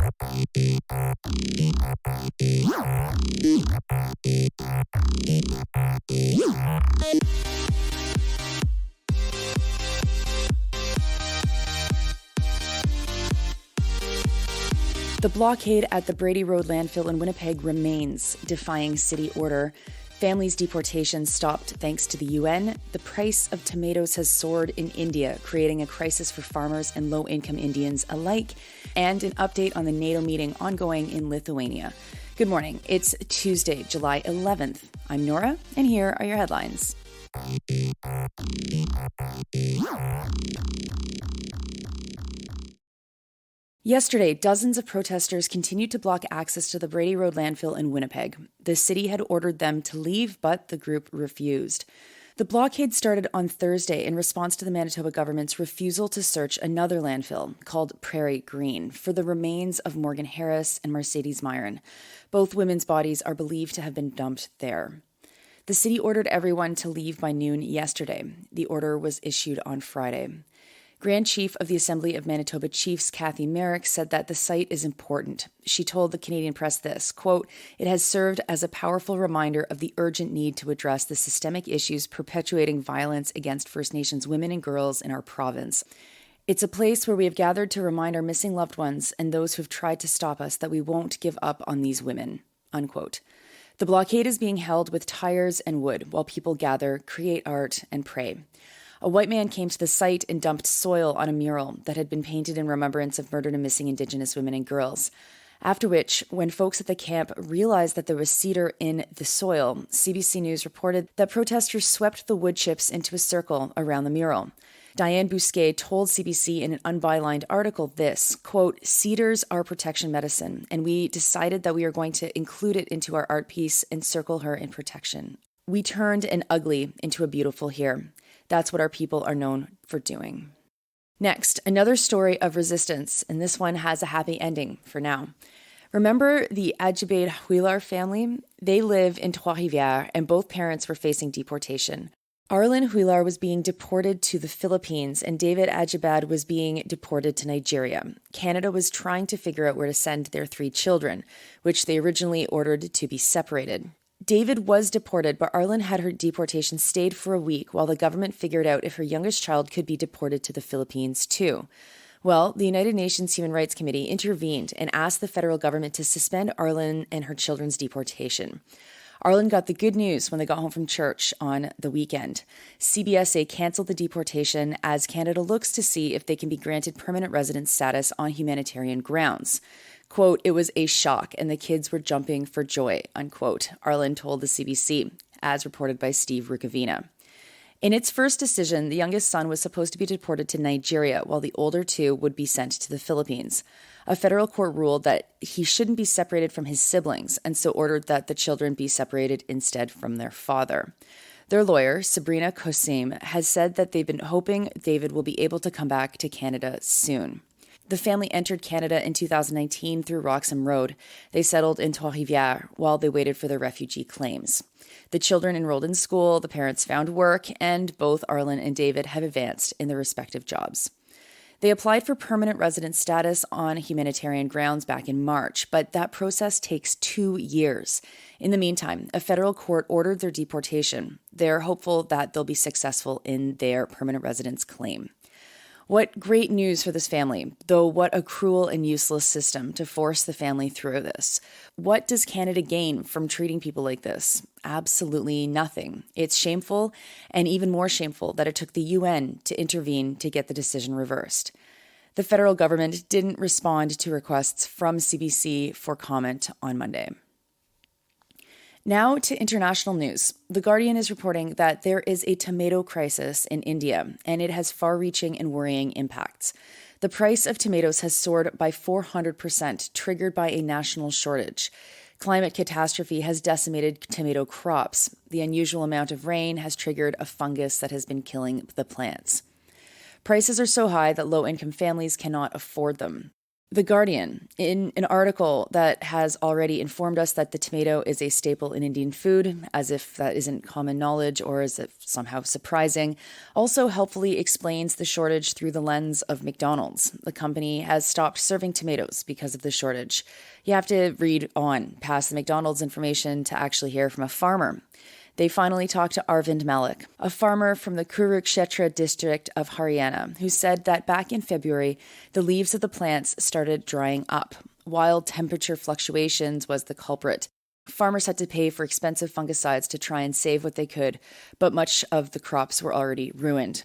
The blockade at the Brady Road landfill in Winnipeg remains, defying city order. Families' deportation stopped thanks to the UN. The price of tomatoes has soared in India, creating a crisis for farmers and low-income Indians alike. And an update on the NATO meeting ongoing in Lithuania. Good morning. It's Tuesday, July 11th. I'm Nora, and here are your headlines. Yesterday, dozens of protesters continued to block access to the Brady Road landfill in Winnipeg. The city had ordered them to leave, but the group refused. The blockade started on Thursday in response to the Manitoba government's refusal to search another landfill, called Prairie Green, for the remains of Morgan Harris and Mercedes Myron. Both women's bodies are believed to have been dumped there. The city ordered everyone to leave by noon yesterday. The order was issued on Friday. Grand Chief of the Assembly of Manitoba Chiefs, Kathy Merrick, said that the site is important. She told the Canadian press this, quote, "It has served as a powerful reminder of the urgent need to address the systemic issues perpetuating violence against First Nations women and girls in our province. It's a place where we have gathered to remind our missing loved ones and those who have tried to stop us that we won't give up on these women," unquote. The blockade is being held with tires and wood while people gather, create art, and pray. A white man came to the site and dumped soil on a mural that had been painted in remembrance of murdered and missing Indigenous women and girls. After which, when folks at the camp realized that there was cedar in the soil, CBC News reported that protesters swept the wood chips into a circle around the mural. Diane Bousquet told CBC in an unbylined article this, quote, "Cedars are protection medicine, and we decided that we are going to include it into our art piece and circle her in protection. We turned an ugly into a beautiful here. That's what our people are known for doing." Next, another story of resistance, and this one has a happy ending for now. Remember the Ajibade Huilar family? They live in Trois-Rivières, and both parents were facing deportation. Arlen Huilar was being deported to the Philippines, and David Ajibade was being deported to Nigeria. Canada was trying to figure out where to send their 3 children, which they originally ordered to be separated. David was deported, but Arlen had her deportation stayed for a week while the government figured out if her youngest child could be deported to the Philippines too. Well, the United Nations Human Rights Committee intervened and asked the federal government to suspend Arlen and her children's deportation. Arlen got the good news when they got home from church on the weekend. CBSA canceled the deportation as Canada looks to see if they can be granted permanent resident status on humanitarian grounds. Quote, "It was a shock and the kids were jumping for joy," unquote, Arlen told the CBC, as reported by Steve Rukavina. In its first decision, the youngest son was supposed to be deported to Nigeria, while the older 2 would be sent to the Philippines. A federal court ruled that he shouldn't be separated from his siblings, and so ordered that the children be separated instead from their father. Their lawyer, Sabrina Kosim, has said that they've been hoping David will be able to come back to Canada soon. The family entered Canada in 2019 through Roxham Road. They settled in Trois-Rivières while they waited for their refugee claims. The children enrolled in school, the parents found work, and both Arlen and David have advanced in their respective jobs. They applied for permanent resident status on humanitarian grounds back in March, but that process takes 2 years. In the meantime, a federal court ordered their deportation. They're hopeful that they'll be successful in their permanent residence claim. What great news for this family, though what a cruel and useless system to force the family through this. What does Canada gain from treating people like this? Absolutely nothing. It's shameful, and even more shameful that it took the UN to intervene to get the decision reversed. The federal government didn't respond to requests from CBC for comment on Monday. Now to international news. The Guardian is reporting that there is a tomato crisis in India, and it has far-reaching and worrying impacts. The price of tomatoes has soared by 400%, triggered by a national shortage. Climate catastrophe has decimated tomato crops. The unusual amount of rain has triggered a fungus that has been killing the plants. Prices are so high that low-income families cannot afford them. The Guardian, in an article that has already informed us that the tomato is a staple in Indian food, as if that isn't common knowledge or as if somehow surprising, also helpfully explains the shortage through the lens of McDonald's. The company has stopped serving tomatoes because of the shortage. You have to read on past the McDonald's information to actually hear from a farmer. They finally talked to Arvind Malik, a farmer from the Kurukshetra district of Haryana, who said that back in February, the leaves of the plants started drying up. Wild temperature fluctuations was the culprit. Farmers had to pay for expensive fungicides to try and save what they could, but much of the crops were already ruined.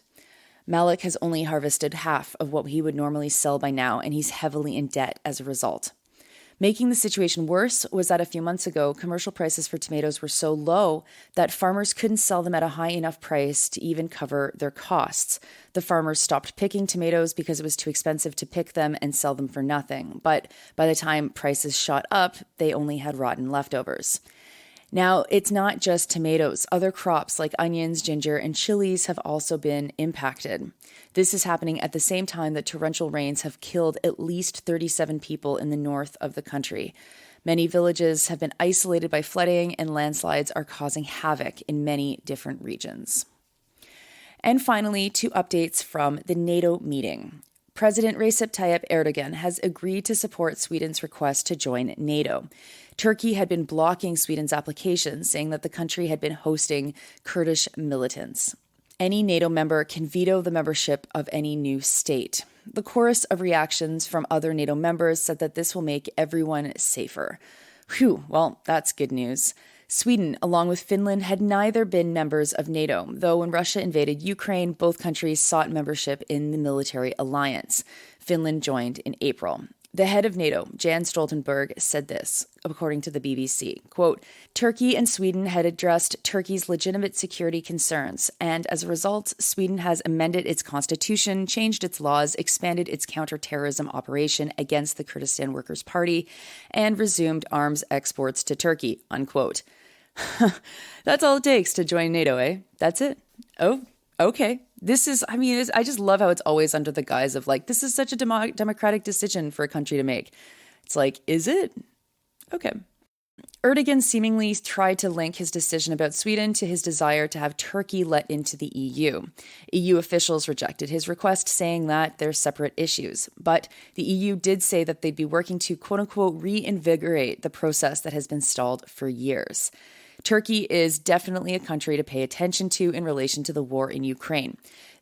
Malik has only harvested half of what he would normally sell by now, and he's heavily in debt as a result. Making the situation worse was that a few months ago, commercial prices for tomatoes were so low that farmers couldn't sell them at a high enough price to even cover their costs. The farmers stopped picking tomatoes because it was too expensive to pick them and sell them for nothing. But by the time prices shot up, they only had rotten leftovers. Now, it's not just tomatoes. Other crops like onions, ginger, and chilies have also been impacted. This is happening at the same time that torrential rains have killed at least 37 people in the north of the country. Many villages have been isolated by flooding, and landslides are causing havoc in many different regions. And finally, 2 updates from the NATO meeting. President Recep Tayyip Erdogan has agreed to support Sweden's request to join NATO. Turkey had been blocking Sweden's application, saying that the country had been hosting Kurdish militants. Any NATO member can veto the membership of any new state. The chorus of reactions from other NATO members said that this will make everyone safer. Phew, well, that's good news. Sweden, along with Finland, had neither been members of NATO, though when Russia invaded Ukraine, both countries sought membership in the military alliance. Finland joined in April. The head of NATO, Jens Stoltenberg, said this, according to the BBC, quote, Turkey and Sweden had addressed Turkey's legitimate security concerns, and as a result, Sweden has amended its constitution, changed its laws, expanded its counterterrorism operation against the Kurdistan Workers' Party, and resumed arms exports to Turkey, unquote. That's all it takes to join NATO, eh? That's it? Oh, okay. I just love how it's always under the guise of like, this is such a democratic decision for a country to make. It's like, is it? Okay. Erdogan seemingly tried to link his decision about Sweden to his desire to have Turkey let into the EU. EU officials rejected his request, saying that they're separate issues. But the EU did say that they'd be working to, quote-unquote, reinvigorate the process that has been stalled for years. Turkey is definitely a country to pay attention to in relation to the war in Ukraine.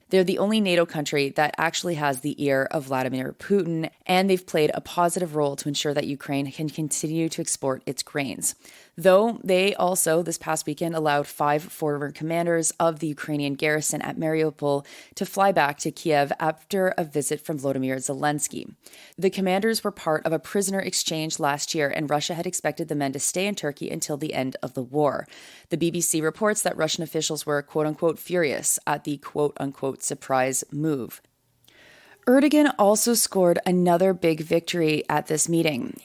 They're the only NATO country that actually has the ear of Vladimir Putin, and they've played a positive role to ensure that Ukraine can continue to export its grains. Though they also, this past weekend, allowed 5 former commanders of the Ukrainian garrison at Mariupol to fly back to Kiev after a visit from Volodymyr Zelensky. The commanders were part of a prisoner exchange last year, and Russia had expected the men to stay in Turkey until the end of the war. The BBC reports that Russian officials were, quote-unquote, furious at the, quote-unquote, surprise move. Erdogan also scored another big victory at this meeting.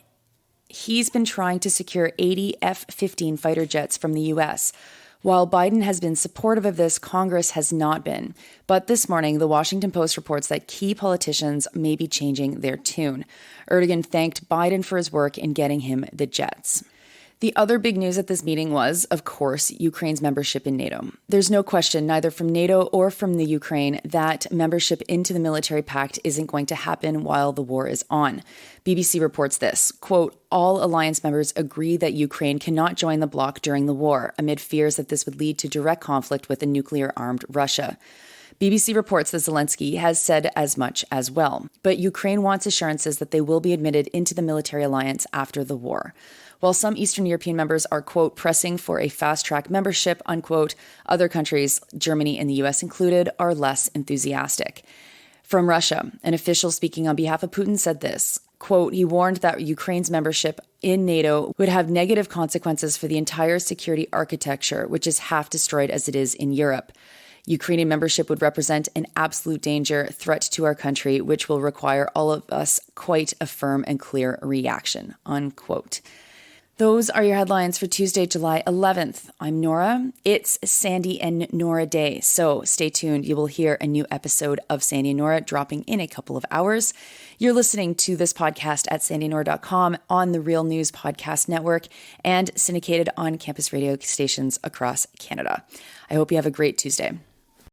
He's been trying to secure 80 F-15 fighter jets from the U.S. While Biden has been supportive of this, Congress has not been. But this morning, the Washington Post reports that key politicians may be changing their tune. Erdogan thanked Biden for his work in getting him the jets. The other big news at this meeting was, of course, Ukraine's membership in NATO. There's no question, neither from NATO or from the Ukraine, that membership into the military pact isn't going to happen while the war is on. BBC reports this, quote, all alliance members agree that Ukraine cannot join the bloc during the war, amid fears that this would lead to direct conflict with a nuclear-armed Russia. BBC reports that Zelensky has said as much as well, but Ukraine wants assurances that they will be admitted into the military alliance after the war. While some Eastern European members are, quote, pressing for a fast-track membership, unquote, other countries, Germany and the U.S. included, are less enthusiastic. From Russia, an official speaking on behalf of Putin said this, quote, he warned that Ukraine's membership in NATO would have negative consequences for the entire security architecture, which is half destroyed as it is in Europe. Ukrainian membership would represent an absolute threat to our country, which will require all of us quite a firm and clear reaction, unquote. Those are your headlines for Tuesday, July 11th. I'm Nora. It's Sandy and Nora Day, so stay tuned. You will hear a new episode of Sandy and Nora dropping in a couple of hours. You're listening to this podcast at sandynora.com, on the Real News Podcast Network, and syndicated on campus radio stations across Canada. I hope you have a great Tuesday.